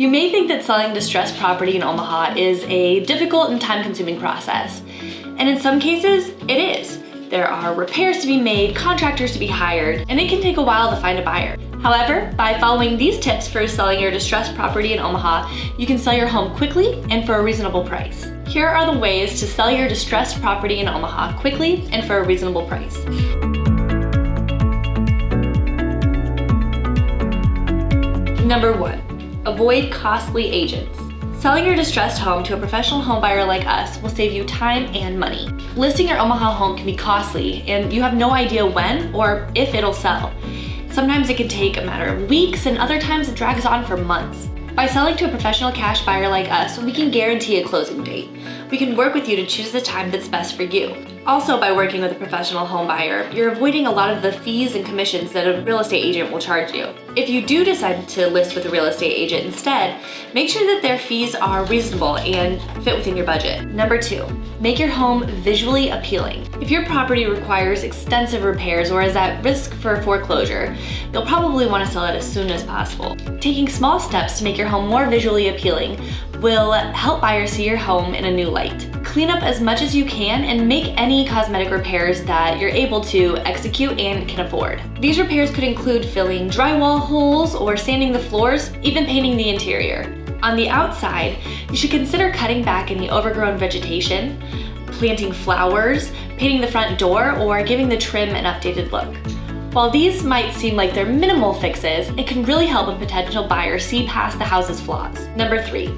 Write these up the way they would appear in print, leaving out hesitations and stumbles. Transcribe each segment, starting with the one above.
You may think that selling distressed property in Omaha is a difficult and time-consuming process. And in some cases, it is. There are repairs to be made, contractors to be hired, and it can take a while to find a buyer. However, by following these tips for selling your distressed property in Omaha, you can sell your home quickly and for a reasonable price. Here are the ways to sell your distressed property in Omaha quickly and for a reasonable price. Number 1, avoid costly agents. Selling your distressed home to a professional home buyer like us will save you time and money. Listing your Omaha home can be costly, and you have no idea when or if it'll sell. Sometimes it can take a matter of weeks, and other times it drags on for months. By selling to a professional cash buyer like us, we can guarantee a closing date. We can work with you to choose the time that's best for you. Also, by working with a professional home buyer, you're avoiding a lot of the fees and commissions that a real estate agent will charge you. If you do decide to list with a real estate agent instead, make sure that their fees are reasonable and fit within your budget. Number 2, make your home visually appealing. If your property requires extensive repairs or is at risk for foreclosure, you'll probably want to sell it as soon as possible. Taking small steps to make your home more visually appealing will help buyers see your home in a new light. Clean up as much as you can and make any cosmetic repairs that you're able to execute and can afford. These repairs could include filling drywall holes or sanding the floors, even painting the interior. On the outside, you should consider cutting back any overgrown vegetation, planting flowers, painting the front door, or giving the trim an updated look. While these might seem like they're minimal fixes, it can really help a potential buyer see past the house's flaws. Number 3,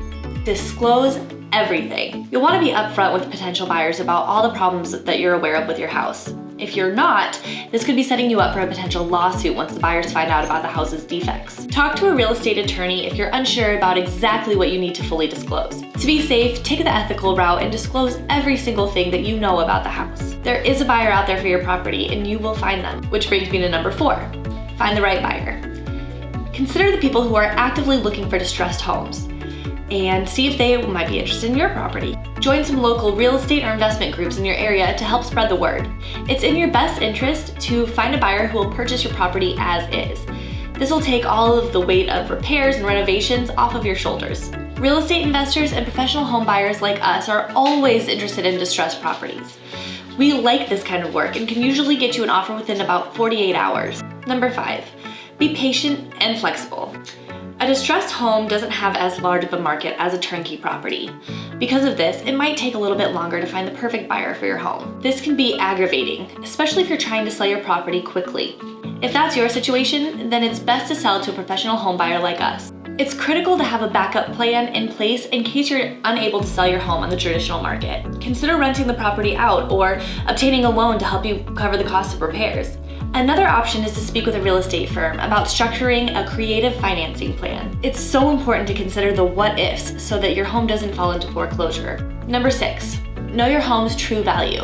disclose everything. You'll want to be upfront with potential buyers about all the problems that you're aware of with your house. If you're not, this could be setting you up for a potential lawsuit once the buyers find out about the house's defects. Talk to a real estate attorney if you're unsure about exactly what you need to fully disclose. To be safe, take the ethical route and disclose every single thing that you know about the house. There is a buyer out there for your property, and you will find them. Which brings me to number 4, find the right buyer. Consider the people who are actively looking for distressed homes and see if they might be interested in your property. Join some local real estate or investment groups in your area to help spread the word. It's in your best interest to find a buyer who will purchase your property as is. This will take all of the weight of repairs and renovations off of your shoulders. Real estate investors and professional home buyers like us are always interested in distressed properties. We like this kind of work and can usually get you an offer within about 48 hours. Number 5, be patient and flexible. A distressed home doesn't have as large of a market as a turnkey property. Because of this, it might take a little bit longer to find the perfect buyer for your home. This can be aggravating, especially if you're trying to sell your property quickly. If that's your situation, then it's best to sell to a professional home buyer like us. It's critical to have a backup plan in place in case you're unable to sell your home on the traditional market. Consider renting the property out or obtaining a loan to help you cover the cost of repairs. Another option is to speak with a real estate firm about structuring a creative financing plan. It's so important to consider the what-ifs so that your home doesn't fall into foreclosure. Number 6, know your home's true value.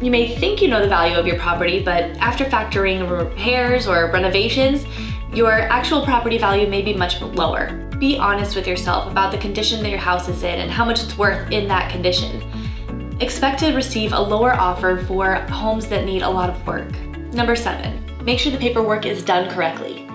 You may think you know the value of your property, but after factoring repairs or renovations, your actual property value may be much lower. Be honest with yourself about the condition that your house is in and how much it's worth in that condition. Expect to receive a lower offer for homes that need a lot of work. Number 7, make sure the paperwork is done correctly.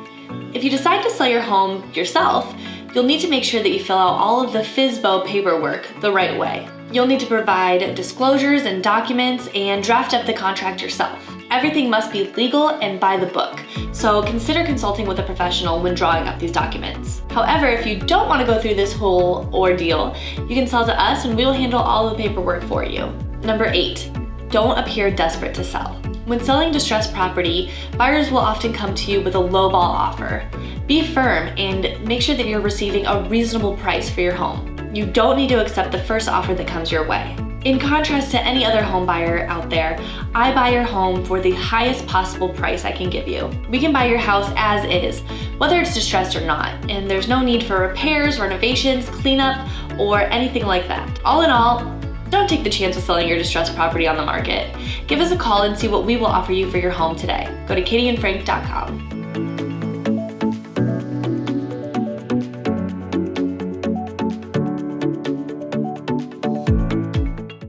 If you decide to sell your home yourself, you'll need to make sure that you fill out all of the FSBO paperwork the right way. You'll need to provide disclosures and documents and draft up the contract yourself. Everything must be legal and by the book, so consider consulting with a professional when drawing up these documents. However, if you don't want to go through this whole ordeal, you can sell to us and we will handle all the paperwork for you. Number 8, don't appear desperate to sell. When selling distressed property, buyers will often come to you with a lowball offer. Be firm and make sure that you're receiving a reasonable price for your home. You don't need to accept the first offer that comes your way. In contrast to any other home buyer out there, I buy your home for the highest possible price I can give you. We can buy your house as is, whether it's distressed or not, and there's no need for repairs, renovations, cleanup, or anything like that. All in all, don't take the chance of selling your distressed property on the market. Give us a call and see what we will offer you for your home today. Go to katyandfrank.com.